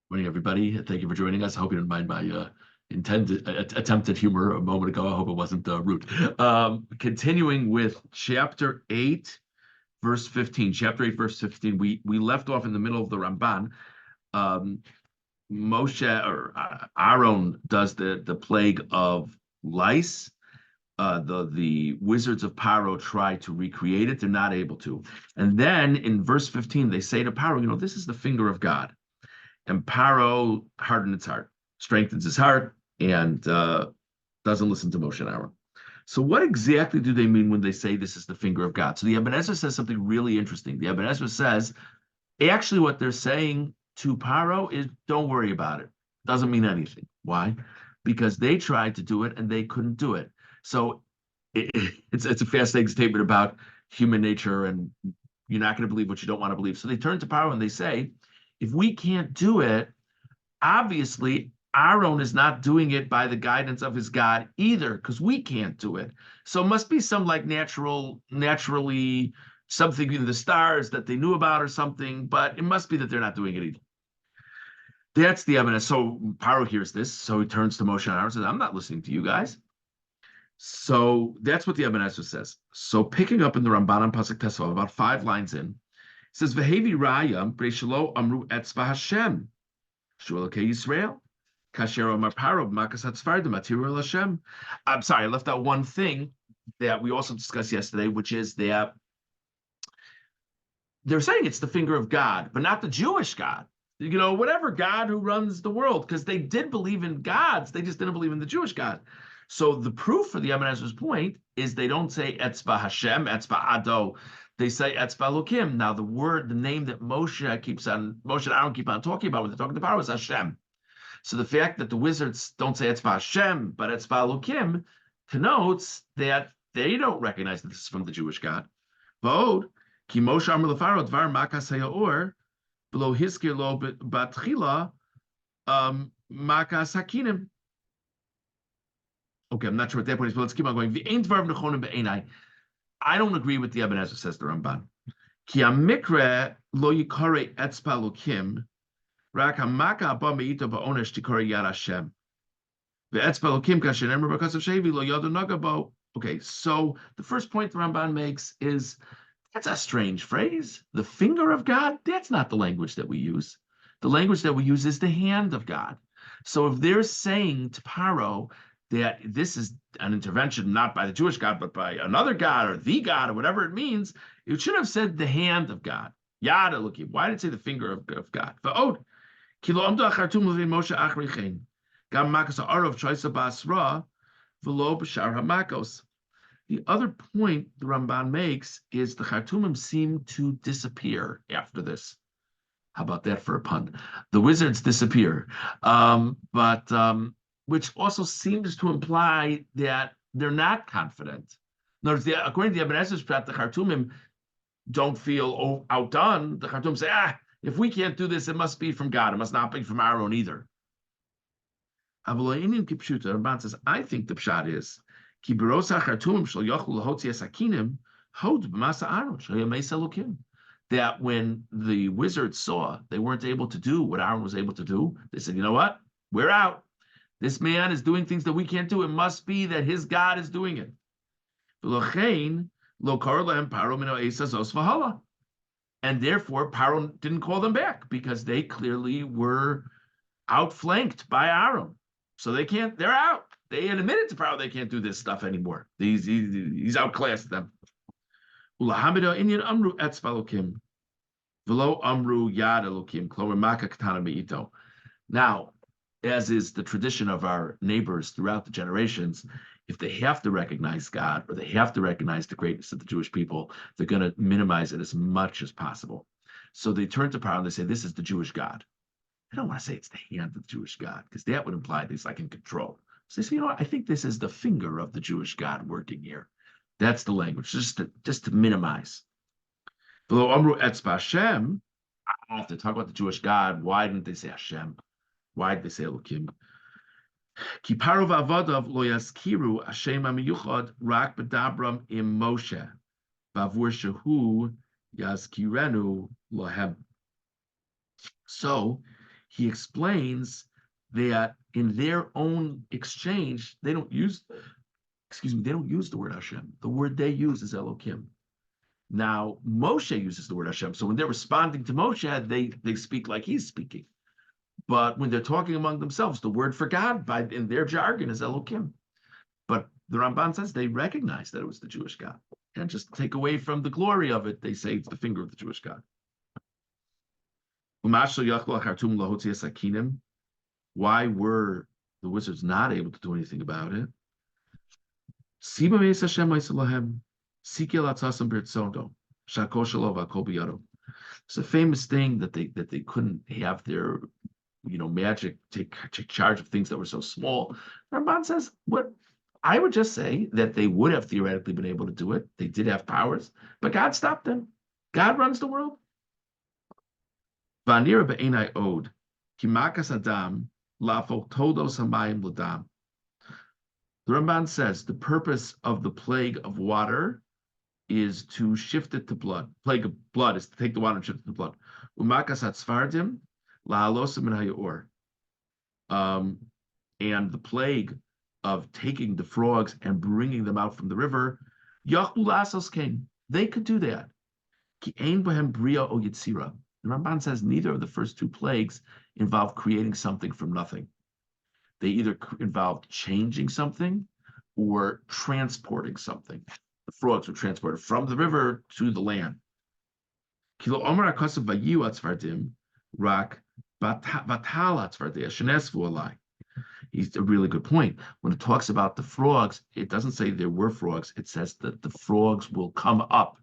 Morning, everybody. Thank you for joining us. I hope you didn't mind my attempted humor a moment ago. I hope it wasn't rude. Continuing with chapter 8, verse 15. Chapter 8, verse 15. We left off in the middle of the Ramban. Um, Moshe or Aaron does the plague of lice. The wizards of Paro try to recreate it. They're not able to. And then in verse 15, they say to Paro, this is the finger of God. And Paro hardened its heart, strengthens his heart, and doesn't listen to Moshe and Aaron. So what exactly do they mean when they say this is the finger of God? So the Ibn Ezra says something really interesting. The Ibn Ezra says, actually what they're saying to Paro is, don't worry about it. Doesn't mean anything. Why? Because they tried to do it and they couldn't do it. So it's a fascinating statement about human nature, and you're not going to believe what you don't want to believe. So they turn to Paro and they say, if we can't do it, obviously Aaron is not doing it by the guidance of his God either, because we can't do it. So it must be some like naturally something in the stars that they knew about or something, but it must be that they're not doing it either. That's the evidence. So Paro hears this, so he turns to Moshe and Aaron and says, I'm not listening to you guys. So that's what the Ibn Ezra says. So picking up in the Ramban on Pasuk Tesvav, about 5 lines in, it says, Vehevi Raya, Breishalo Amru Etzva Hashem, Shualake Yisrael, Kasher Amar Paro, Makas Hatzfardim, Atirul Hashem. I'm sorry, I left out one thing that we also discussed yesterday, which is that they're saying it's the finger of God, but not the Jewish God. Whatever God who runs the world, because they did believe in gods, they just didn't believe in the Jewish God. So the proof for the Ibn Ezra's point is they don't say Etzba Hashem, Etzba Ado. They say Etzba Lokim. Now the name that Moshe and Aaron keep on talking about when they're talking to Paro is Hashem. So the fact that the wizards don't say Etzba Hashem, but Etzba Lokim connotes that they don't recognize that this is from the Jewish God. Vod, Ki Moshe Amar LeFaro Dvar Makas Hayaor, Below Hiskir Lo Batchila, Makas Hakinim. Okay, I'm not sure what that point is, but let's keep on going. I don't agree with the Ibn Ezra, says the Ramban. Ki amikre lo yikare etzpa lokim, rak hamaka abba meito ba'onesh tikare yad Hashem. Ve'etzpa lokim kasher nemer because of shevi lo yadu nagabo. Okay, so the first point the Ramban makes is, that's a strange phrase. The finger of God, that's not the language that we use. The language that we use is the hand of God. So if they're saying to Paro that this is an intervention not by the Jewish God, but by another God or the God or whatever it means, it should have said the hand of God. Yad Elokim. Why did it say the finger of God? Va'od, kilo amdu achartum levin Moshe achrichein, gam makas ha'arav choisa basra, v'lo b'shar hamakos. The other point the Ramban makes is the Khartoumim seem to disappear after this. How about that for a pun? The wizards disappear. Which also seems to imply that they're not confident. In other words, according to the Ibn Ezra's Pshat, the Khartoumim don't feel outdone. The Khartoum say, if we can't do this, it must be from God. It must not be from our own either. Ramban says, I think the Pshat is, that when the wizards saw they weren't able to do what Aaron was able to do, they said, you know what? We're out. This man is doing things that we can't do. It must be that his God is doing it. And therefore, Paro didn't call them back because they clearly were outflanked by Aaron. So they're out. They admitted to Paro they can't do this stuff anymore. He's outclassed them. Now, as is the tradition of our neighbors throughout the generations, if they have to recognize God or they have to recognize the greatness of the Jewish people, they're going to minimize it as much as possible. So they turn to Paro and they say, this is the Jewish God. I don't want to say it's the hand of the Jewish God, because that would imply that he's like in control. So they say, I think this is the finger of the Jewish God working here. That's the language, just to minimize. Below Amru Etzba Hashem, I have to talk about the Jewish God. Why didn't they say Hashem? Why did they say Elokim? Ki Paro v'avodav lo yaskiru Hashem hamiyuchad rak b'dabram im Moshe bavur shehu yaskirenu lohem. So he explains that in their own exchange, they don't use the word Hashem. The word they use is Elokim. Now, Moshe uses the word Hashem. So when they're responding to Moshe, they speak like he's speaking. But when they're talking among themselves, the word for God in their jargon is Elokim. But the Ramban says they recognize that it was the Jewish God. And just take away from the glory of it, they say it's the finger of the Jewish God. Why were the wizards not able to do anything about it? It's a famous thing that they couldn't have their magic take charge of things that were so small. Ramban says, what I would just say that they would have theoretically been able to do it. They did have powers, but God stopped them. God runs the world. The Ramban says the purpose of the plague of water is to shift it to blood. Plague of blood is to take the water and shift it to blood. And the plague of taking the frogs and bringing them out from the river, they could do that. The Ramban says neither of the first two plagues involve creating something from nothing. They either involved changing something or transporting something. The frogs were transported from the river to the land. He's a really good point. When it talks about the frogs, it doesn't say there were frogs. It says that the frogs will come up,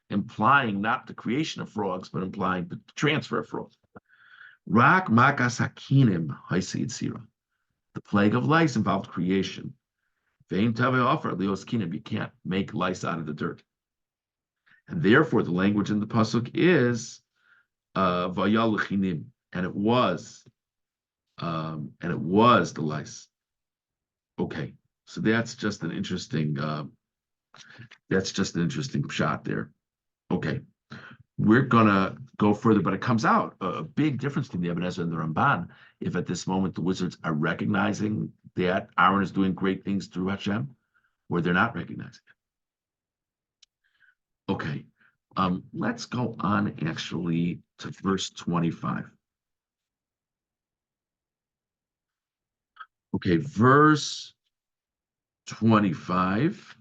implying not the creation of frogs, but implying the transfer of frogs. Rak makas hakinim haisid. The plague of lice involved creation. Vein tave offer leos kinim. You can't make lice out of the dirt. And therefore, the language in the pasuk is vayaluchinim, and it was the lice. Okay, so that's just an interesting shot there. Okay, we're gonna go further, but it comes out a big difference between the Ibn Ezra and the Ramban. If at this moment the wizards are recognizing that Aaron is doing great things through Hashem, or they're not recognizing it. Okay, let's go on actually to verse 25. Okay, verse 25.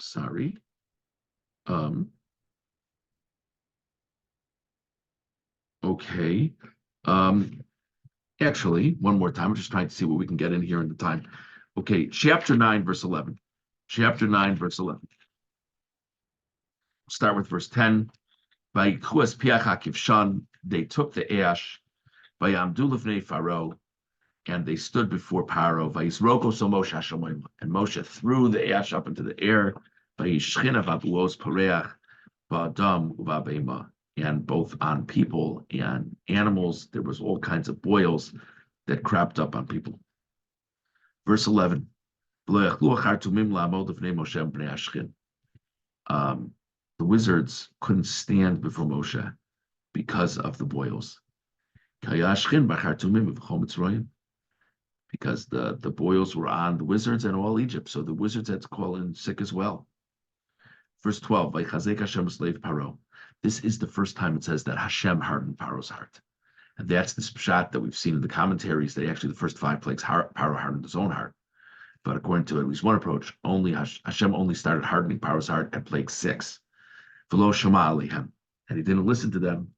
Sorry. Okay. Actually, one more time. I'm just trying to see what we can get in here in the time. Okay, chapter 9, verse 11. Chapter 9, verse 11. Start with verse 10. They took the ash by Amdulivnei Pharaoh, and they stood before Pharaoh. Vayisroko so Moshe Hashemayim, and Moshe threw the ash up into the air. Vayishchina vabuos pareach ba'adam u'ba'beima, and both on people and animals, there was all kinds of boils that cropped up on people. Verse 11. The wizards couldn't stand before Moshe because of the boils. Because the boils were on the wizards and all Egypt, so the wizards had to call in sick as well. Verse 12, this is the first time it says that Hashem hardened Pharaoh's heart. And that's the shot that we've seen in the commentaries, that actually the first 5 plagues, Pharaoh hardened his own heart. But according to at least one approach, Hashem only started hardening Pharaoh's heart at plague 6. V'lo shama alehem, and he didn't listen to them.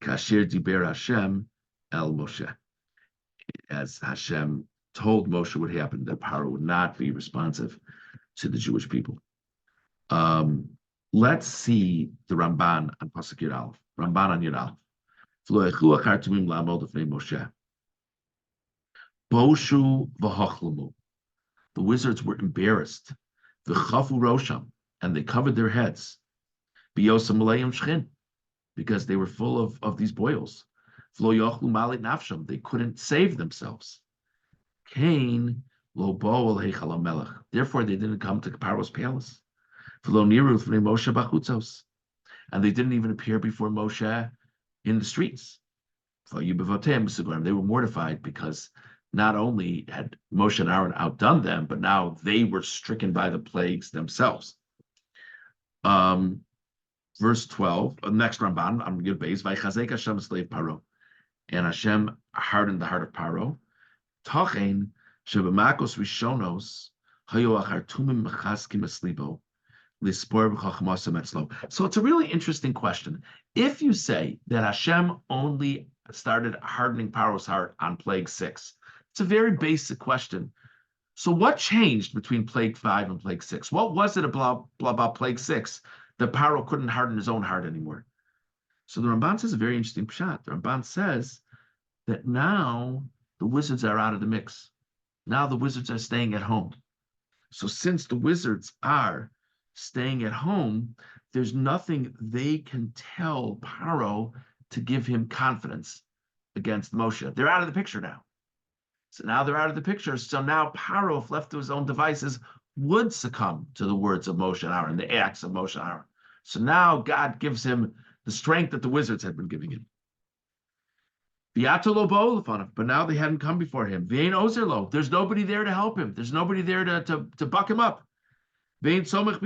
Kasher diber Hashem el Moshe, as Hashem told Moshe would happen, that Pharaoh would not be responsive to the Jewish people. Let's see the Ramban on Pasuk Yud Aleph. Ramban on Yud Aleph. V'lo echlu achar tumim la'amod lefnei Moshe. Boshu v'hochlemu. The wizards were embarrassed. V'chafu rosham, and they covered their heads. Biyosam aleihem shchin, because they were full of these boils. V'lo yochlu malit nafsham, they couldn't save themselves. Cain lo bo al heichal hamelech, therefore they didn't come to Pharaoh's palace. V'lo niru l'fnei Moshe bachutzos, and they didn't even appear before Moshe in the streets. They were mortified because not only had Moshe and Aaron outdone them, but now they were stricken by the plagues themselves. Verse 12, next Ramban, I'm going to base, Vaychazek Hashem slave Paro. And Hashem hardened the heart of Paro. Tachein shebemakos rishonos hayu achartumim mechaskim eslibo lispor b'chachmasa metzlo. So it's a really interesting question. If you say that Hashem only started hardening Paro's heart on plague 6, it's a very basic question. So what changed between plague 5 and plague 6? What was it about plague 6 that Paro couldn't harden his own heart anymore? So the Ramban says a very interesting pshat. The Ramban says that now the wizards are out of the mix. Now the wizards are staying at home. So since the wizards are staying at home, there's nothing they can tell Paro to give him confidence against Moshe. They're out of the picture now. So now they're out of the picture. So now Paro, if left to his own devices, would succumb to the words of Moshe and Aaron, the acts of Moshe and Aaron. So now God gives him the strength that the wizards had been giving him. But now they hadn't come before him. There's nobody there to help him. There's nobody there to buck him up. He's left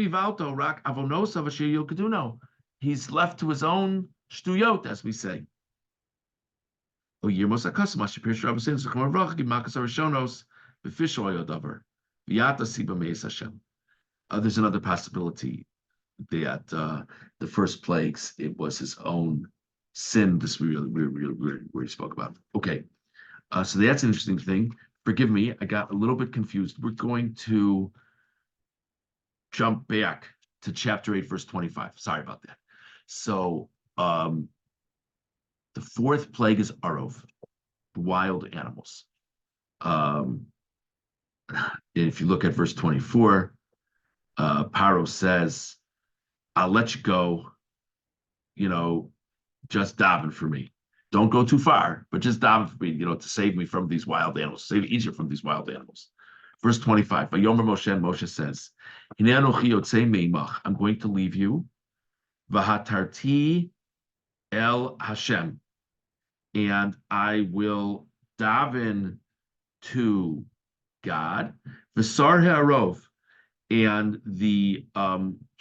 to his own shtuyot, as we say. There's another possibility that the first plagues, it was his own sin. This we really spoke about. Okay, so that's an interesting thing. Forgive me, I got a little bit confused. We're going to jump back to chapter 8, verse 25. Sorry about that. So the fourth plague is Arov, the wild animals. If you look at verse 24, Paro says, I'll let you go, just daven for me. Don't go too far, but just daven for me, to save me from these wild animals, save Egypt from these wild animals. Verse 25, Vayomer Moshe, and Moshe says, I'm going to leave you, Vahatarti El Hashem, and I will daven to God, V'sar Ha'arov, and the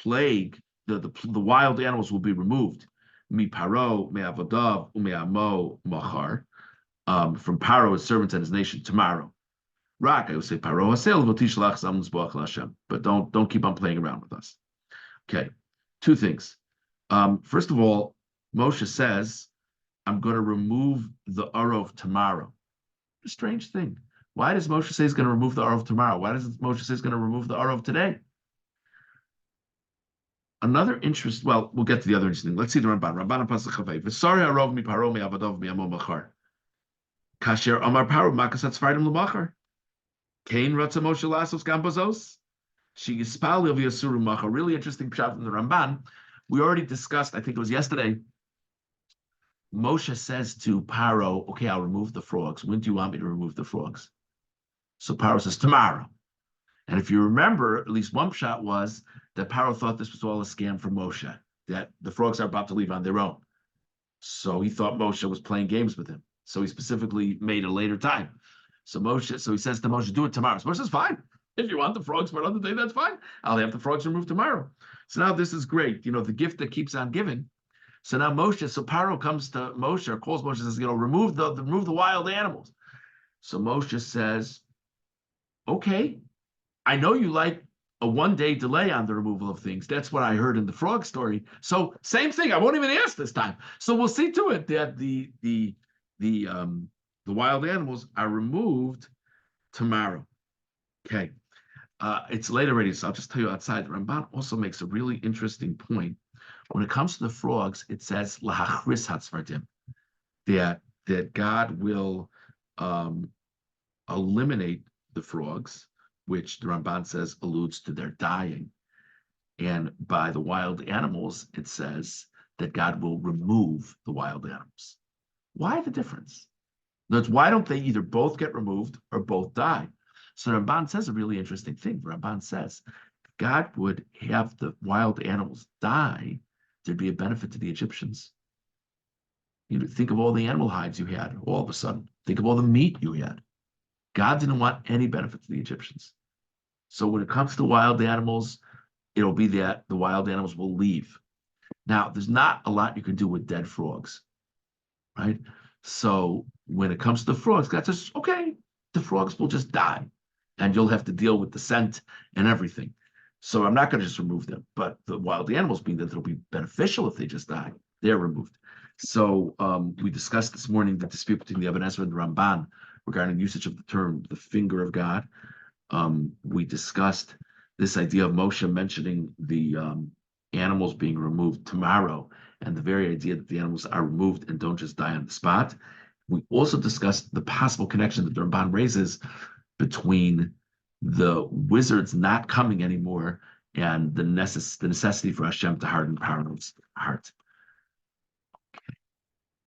plague, the wild animals will be removed. Mi Paro, me Avodav, ume Amo, Machar, from Paro, his servants, and his nation tomorrow. Rak, I would say Paro Hasel, Votishlach Zam L'Zboach L'Hashem. But don't keep on playing around with us. Okay, two things. First of all, Moshe says, I'm going to remove the Arov tomorrow. A strange thing. Why does Moshe say he's going to remove the Arov tomorrow? Why does Moshe say he's going to remove the Arov today? Another interest, well, we'll get to the other interesting thing. Let's see the Ramban. Ramban Pasuk Chavei. V'sari Arov mi Paro mi Avadov mi Amo Machar. Kasher Amar Paro makasat Sfardim l'Machar. Kain Ratza Moshe Lasos Gambazos. She Yispal Yovi Asuru Machar. Really interesting shot from the Ramban. We already discussed, I think it was yesterday, Moshe says to Paro, okay, I'll remove the frogs. When do you want me to remove the frogs? So Paro says, tomorrow. And if you remember, at least one shot was that Paro thought this was all a scam from Moshe, that the frogs are about to leave on their own. So he thought Moshe was playing games with him. So he specifically made a later time. So he says to Moshe, do it tomorrow. So Moshe says, fine. If you want the frogs for another day, that's fine. I'll have the frogs removed tomorrow. So now this is great. The gift that keeps on giving. So now Paro comes to Moshe, or calls Moshe, and says, remove the wild animals. So Moshe says, okay, I know you like a one-day delay on the removal of things. That's what I heard in the frog story. So same thing. I won't even ask this time. So we'll see to it that the wild animals are removed tomorrow. Okay. It's late already, so I'll just tell you outside. The Ramban also makes a really interesting point. When it comes to the frogs, it says lahachris hatzvardim, that God will eliminate the frogs, which the Ramban says alludes to their dying. And by the wild animals, it says that God will remove the wild animals. Why the difference? That's why don't they either both get removed or both die? So the Ramban says a really interesting thing. The Ramban says God would have the wild animals die, there'd be a benefit to the Egyptians. think of all the animal hides you had all of a sudden. Think of all the meat you had. God didn't want any benefit to the Egyptians. So when it comes to wild animals, it'll be that the wild animals will leave. Now, there's not a lot you can do with dead frogs, right? So when it comes to the frogs, God says, okay, the frogs will just die and you'll have to deal with the scent and everything. So I'm not going to just remove them, but the wild animals, being that it'll be beneficial if they just die, they're removed. So we discussed this morning the dispute between the Ibn Ezra and the Ramban regarding usage of the term the finger of God. We discussed this idea of Moshe mentioning the animals being removed tomorrow, and the very idea that the animals are removed and don't just die on the spot. We also discussed the possible connection that the Ramban raises between the wizards not coming anymore and the necessity for Hashem to harden Pharaoh's heart.